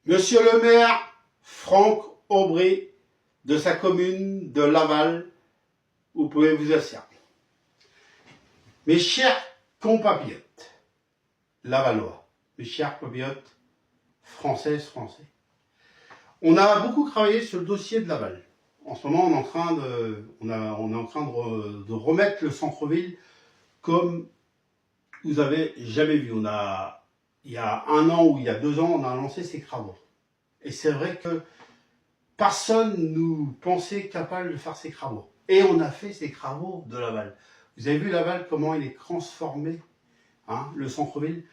Monsieur le maire Franck Aubry de sa commune de Laval, vous pouvez vous asseoir. Mes chers compatriotes lavallois, mes chers compatriotes français, on a beaucoup travaillé sur le dossier de Laval. En ce moment, on est en train de remettre le centre-ville comme vous avez jamais vu. Il y a 1 an ou il y a 2 ans, on a lancé ces travaux. Et c'est vrai que personne nous pensait capable de faire ces travaux. Et on a fait ces travaux de Laval. Vous avez vu Laval, comment il est transformé, hein, le centre-ville.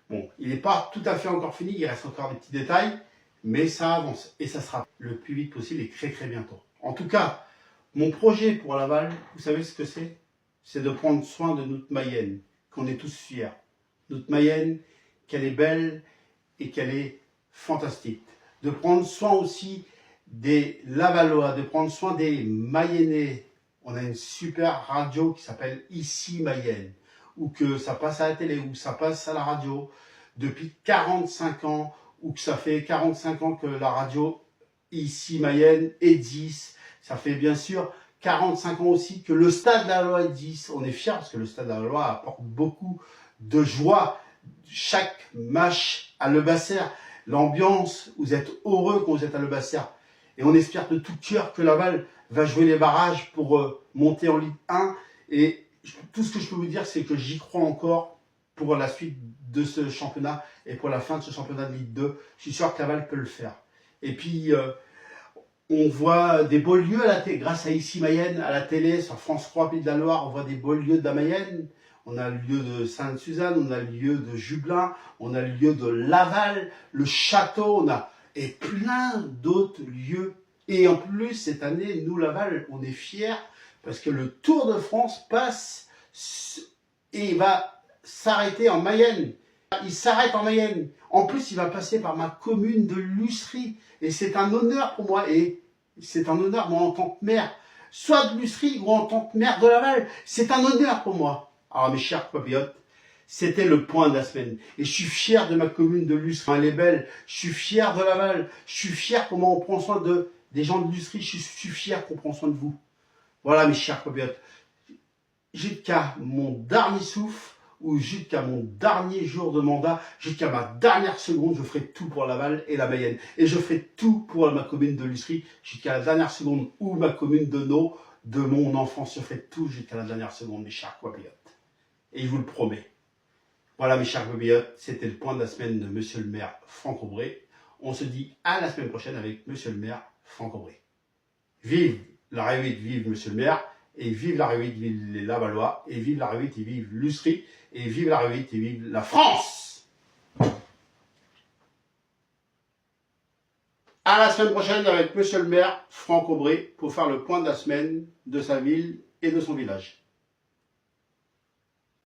Bon, il n'est pas tout à fait encore fini, il reste encore des petits détails, mais ça avance. Et ça sera le plus vite possible et très bientôt. En tout cas, mon projet pour Laval, vous savez ce que c'est? C'est de prendre soin de notre Mayenne, qu'on est tous fiers. Notre Mayenne, qu'elle est belle et qu'elle est fantastique. De prendre soin aussi des Lavallois, de prendre soin des Mayennais. On a une super radio qui s'appelle Ici Mayenne, ou que ça passe à la télé, ou ça passe à la radio depuis 45 ans, ou que ça fait 45 ans que la radio Ici Mayenne existe. Ça fait bien sûr 45 ans aussi que le Stade Lavallois existe. On est fiers parce que le Stade Lavallois apporte beaucoup de joie. Chaque match à Le Basser, l'ambiance, vous êtes heureux quand vous êtes à Le Basser. Et on espère de tout cœur que Laval va jouer les barrages pour monter en Ligue 1. Et tout ce que je peux vous dire, c'est que j'y crois encore pour la suite de ce championnat et pour la fin de ce championnat de Ligue 2. Je suis sûr que Laval peut le faire. Et puis, on voit des beaux lieux à la télé, grâce à Ici Mayenne, à la télé, sur France 3, Pays de la Loire, on voit des beaux lieux de la Mayenne. On a le lieu de Sainte-Suzanne, on a le lieu de Jublain, on a le lieu de Laval, le château, et plein d'autres lieux. Et en plus, cette année, nous, Laval, on est fiers parce que le Tour de France passe et il va s'arrêter en Mayenne. Il s'arrête en Mayenne. En plus, il va passer par ma commune de Lussery. Et c'est un honneur pour moi. Et c'est un honneur, moi, en tant que maire, soit de Lussery ou en tant que maire de Laval. C'est un honneur pour moi. Alors, mes chers compatriotes, c'était le point de la semaine. Et je suis fier de ma commune de Lussery. Elle est belle. Je suis fier de Laval. Je suis fier comment on prend soin des gens de Lussery. Je suis fier qu'on prend soin de vous. Voilà, mes chers compatriotes. Jusqu'à mon dernier souffle, ou jusqu'à mon dernier jour de mandat, jusqu'à ma dernière seconde, je ferai tout pour Laval et la Mayenne. Et je ferai tout pour ma commune de Lussery, jusqu'à la dernière seconde, ou ma commune de Nau, de mon enfance. Je ferai tout jusqu'à la dernière seconde, mes chers compatriotes. Et je vous le promets. Voilà, mes chers compatriotes, c'était le point de la semaine de Monsieur le maire Franck Aubry. On se dit à la semaine prochaine avec Monsieur le maire Franck Aubry. Vive la réussite, vive Monsieur le maire, et vive la réussite, vive les Lavallois, et vive la réussite, et vive Lussery, et vive la réussite, et vive la France. À la semaine prochaine avec Monsieur le maire Franck Aubry pour faire le point de la semaine de sa ville et de son village.